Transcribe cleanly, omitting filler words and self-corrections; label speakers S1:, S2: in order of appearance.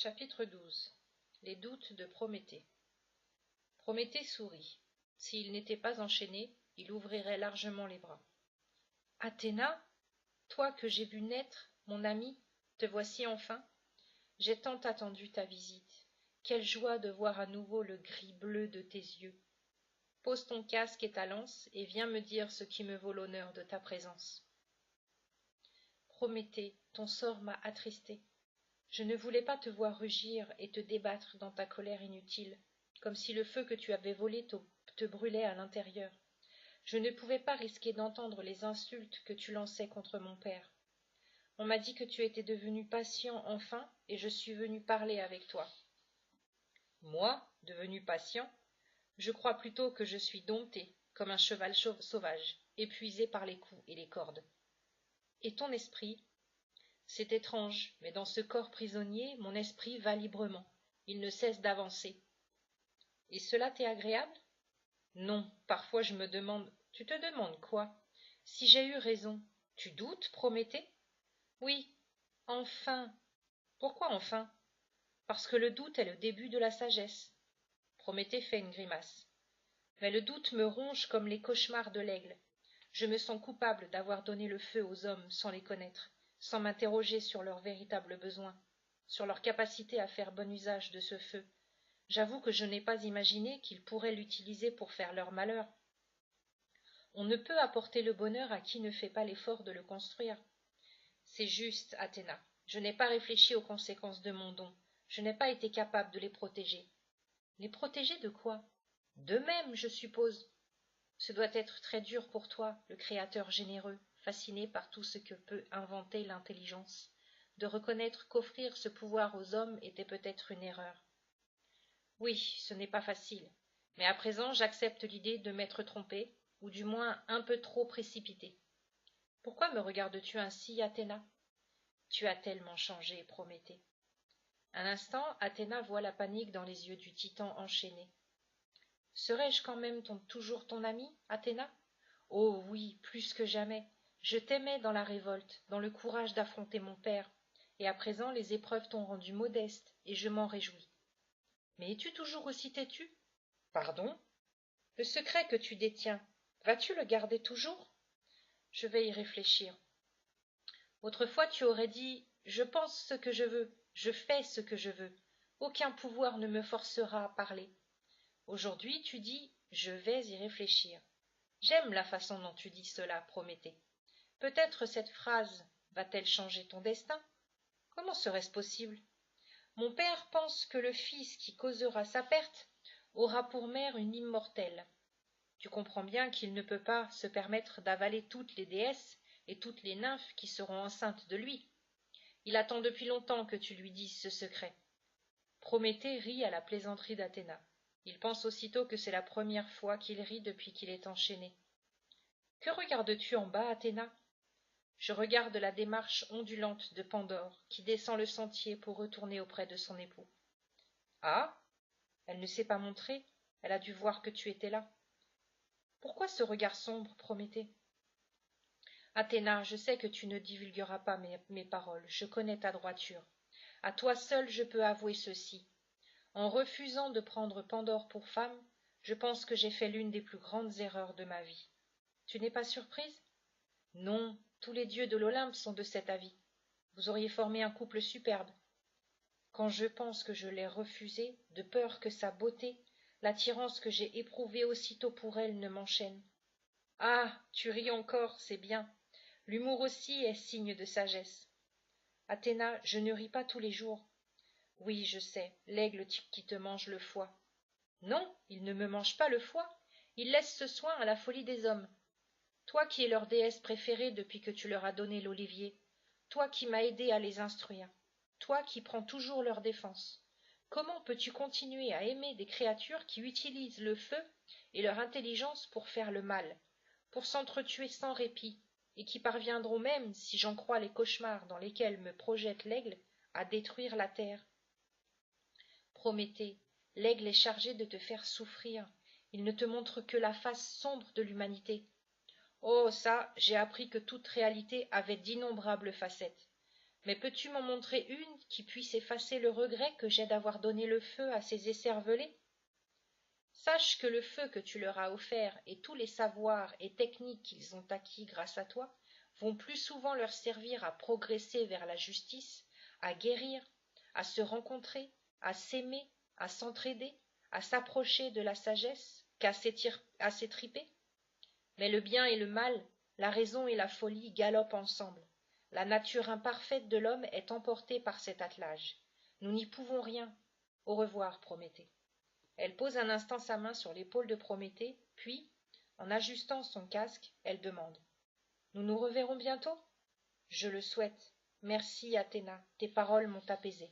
S1: Chapitre 12. Les doutes de Prométhée. Prométhée sourit. S'il n'était pas enchaîné, il ouvrirait largement les bras. « Athéna, toi que j'ai vu naître, mon ami, te voici enfin. J'ai tant attendu ta visite. Quelle joie de voir à nouveau le gris bleu de tes yeux. Pose ton casque et ta lance, et viens me dire ce qui me vaut l'honneur de ta présence. » Prométhée, ton sort m'a attristé. Je ne voulais pas te voir rugir et te débattre dans ta colère inutile, comme si le feu que tu avais volé te brûlait à l'intérieur. Je ne pouvais pas risquer d'entendre les insultes que tu lançais contre mon père. On m'a dit que tu étais devenu patient enfin, et je suis venu parler avec toi. Moi, devenu patient? Je crois plutôt que je suis dompté, comme un cheval sauvage, épuisé par les coups et les cordes. Et ton esprit? C'est étrange, mais dans ce corps prisonnier, mon esprit va librement. Il ne cesse d'avancer. Et cela t'est agréable? Non, parfois je me demande... Tu te demandes quoi? Si j'ai eu raison, tu doutes, Prométhée? Oui, enfin. Pourquoi enfin? Parce que le doute est le début de la sagesse. Prométhée fait une grimace. Mais le doute me ronge comme les cauchemars de l'aigle. Je me sens coupable d'avoir donné le feu aux hommes sans les connaître, sans m'interroger sur leurs véritables besoins, sur leur capacité à faire bon usage de ce feu. J'avoue que je n'ai pas imaginé qu'ils pourraient l'utiliser pour faire leur malheur. On ne peut apporter le bonheur à qui ne fait pas l'effort de le construire. C'est juste, Athéna, je n'ai pas réfléchi aux conséquences de mon don, je n'ai pas été capable de les protéger. Les protéger de quoi? D'eux-mêmes, je suppose. Ce doit être très dur pour toi, le Créateur généreux, fasciné par tout ce que peut inventer l'intelligence, de reconnaître qu'offrir ce pouvoir aux hommes était peut-être une erreur. Oui, ce n'est pas facile, mais à présent j'accepte l'idée de m'être trompé, ou du moins un peu trop précipité. Pourquoi me regardes-tu ainsi, Athéna? Tu as tellement changé, Prométhée. Un instant, Athéna voit la panique dans les yeux du titan enchaîné. Serais-je quand même toujours ton ami, Athéna? Oh oui, plus que jamais. Je t'aimais dans la révolte, dans le courage d'affronter mon père, et à présent les épreuves t'ont rendu modeste, et je m'en réjouis. Mais es-tu toujours aussi têtu? Pardon? Le secret que tu détiens, vas-tu le garder toujours? Je vais y réfléchir. Autrefois tu aurais dit « Je pense ce que je veux, je fais ce que je veux, aucun pouvoir ne me forcera à parler ». Aujourd'hui tu dis « Je vais y réfléchir ». J'aime la façon dont tu dis cela, Prométhée. Peut-être cette phrase va-t-elle changer ton destin? Comment serait-ce possible? Mon père pense que le fils qui causera sa perte aura pour mère une immortelle. Tu comprends bien qu'il ne peut pas se permettre d'avaler toutes les déesses et toutes les nymphes qui seront enceintes de lui. Il attend depuis longtemps que tu lui dises ce secret. Prométhée rit à la plaisanterie d'Athéna. Il pense aussitôt que c'est la première fois qu'il rit depuis qu'il est enchaîné. Que regardes-tu en bas, Athéna? Je regarde la démarche ondulante de Pandore, qui descend le sentier pour retourner auprès de son époux. Ah? Elle ne s'est pas montrée, elle a dû voir que tu étais là. Pourquoi ce regard sombre, Prométhée? Athéna, je sais que tu ne divulgueras pas mes paroles, je connais ta droiture. À toi seule je peux avouer ceci. En refusant de prendre Pandore pour femme, je pense que j'ai fait l'une des plus grandes erreurs de ma vie. Tu n'es pas surprise? Non, tous les dieux de l'Olympe sont de cet avis. Vous auriez formé un couple superbe. Quand je pense que je l'ai refusée, de peur que sa beauté, l'attirance que j'ai éprouvée aussitôt pour elle, ne m'enchaîne. Ah, tu ris encore, c'est bien. L'humour aussi est signe de sagesse. Athéna, je ne ris pas tous les jours. Oui, je sais, l'aigle qui te mange le foie. Non, il ne me mange pas le foie. Il laisse ce soin à la folie des hommes. Toi qui es leur déesse préférée depuis que tu leur as donné l'olivier, toi qui m'as aidé à les instruire, toi qui prends toujours leur défense, comment peux-tu continuer à aimer des créatures qui utilisent le feu et leur intelligence pour faire le mal, pour s'entretuer sans répit, et qui parviendront même, si j'en crois les cauchemars dans lesquels me projette l'aigle, à détruire la terre? Prométhée, l'aigle est chargé de te faire souffrir, il ne te montre que la face sombre de l'humanité. Oh ça, j'ai appris que toute réalité avait d'innombrables facettes. Mais peux-tu m'en montrer une qui puisse effacer le regret que j'ai d'avoir donné le feu à ces écervelés? Sache que le feu que tu leur as offert et tous les savoirs et techniques qu'ils ont acquis grâce à toi vont plus souvent leur servir à progresser vers la justice, à guérir, à se rencontrer, à s'aimer, à s'entraider, à s'approcher de la sagesse, qu'à s'étriper. Mais le bien et le mal, la raison et la folie galopent ensemble. La nature imparfaite de l'homme est emportée par cet attelage. Nous n'y pouvons rien. Au revoir, Prométhée. Elle pose un instant sa main sur l'épaule de Prométhée, puis, en ajustant son casque, elle demande. Nous nous reverrons bientôt? Je le souhaite. Merci, Athéna, tes paroles m'ont apaisée.